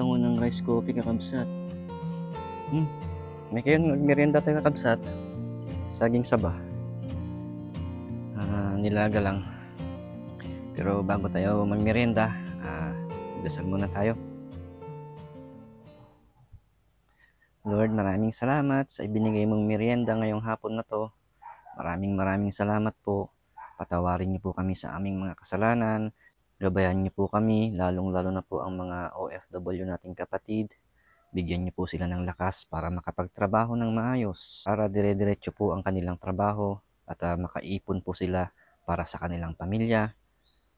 bango ng rice coffee kakabsat. May kayo nagmerienda tayo kakabsat. Saging saba. Nilaga lang. Pero bago tayo magmerienda, dasal muna tayo. Lord, maraming salamat sa ibinigay mong merienda ngayong hapon na to. Maraming salamat po. Patawarin niyo po kami sa aming mga kasalanan. Gabayan niyo po kami, lalong-lalo na po ang mga OFW nating kapatid. Bigyan niyo po sila ng lakas para makapagtrabaho ng maayos. Para dire-diretso po ang kanilang trabaho at makaipon po sila para sa kanilang pamilya.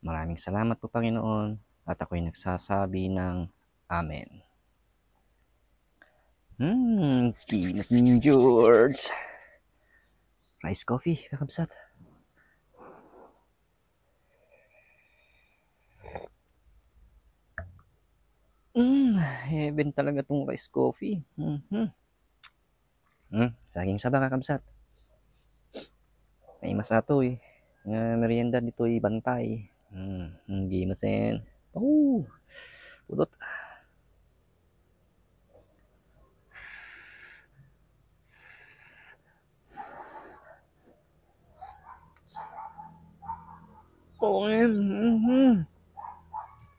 Maraming salamat po, Panginoon. At ako'y nagsasabi ng Amen. Kinas ni George. Rice coffee, kakabsat. Heaven talaga tong rice coffee. Saging saba, kakabsat. May masato eh. Merienda dito ay bantay. Hindi masen. Pudot.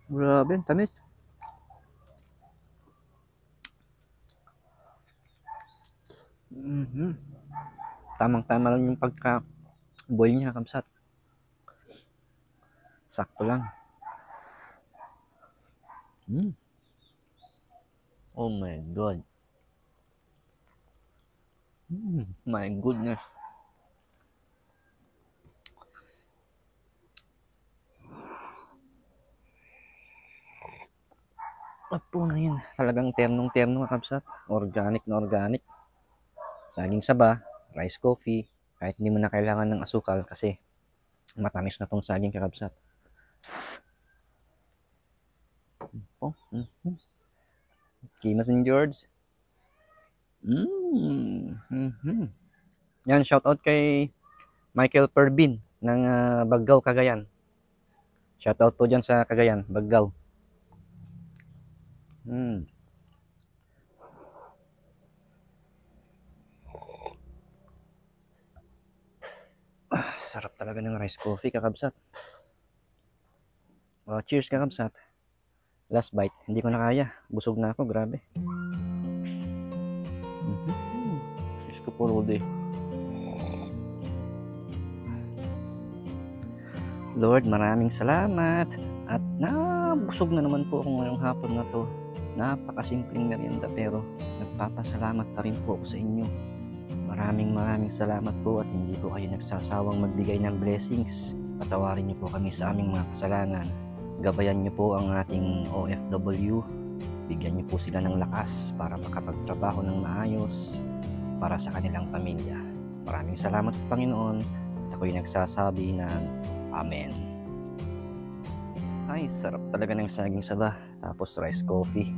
Grabe, tamis. Tamang-tama lang yung pagka-boil niya, kamsat. Sakto lang. Oh my God. My goodness. Apo na yun. Talagang ternong-terno, kakabsat. Organic na organic. Saging saba, rice coffee. Kahit hindi mo na kailangan ng asukal kasi matamis na tong saging, kakabsat. Kimas ni George. Yan, shoutout kay Michael Perbin ng Baggaw, Cagayan. Shoutout po dyan sa Cagayan, Baggaw. Sarap talaga ng rice coffee, kakabsat. Cheers, kakabsat. Last bite. Hindi ko na kaya. Busog na ako, grabe. Diyos ko po, Rudy. Lord, maraming salamat. At nabusog na naman po ako ngayong hapon na to. Napakasimpleng merienda pero nagpapasalamat pa rin po ako sa inyo. Maraming salamat po at hindi po kayo nagsasawang magbigay ng blessings. Patawarin niyo po kami sa aming mga kasalanan. Gabayan niyo po ang ating OFW. Bigyan niyo po sila ng lakas para makapagtrabaho ng maayos para sa kanilang pamilya. Maraming salamat po, Panginoon. At ako'y nagsasabi ng Amen. Ay, sarap talaga ng saging saba. Tapos rice coffee.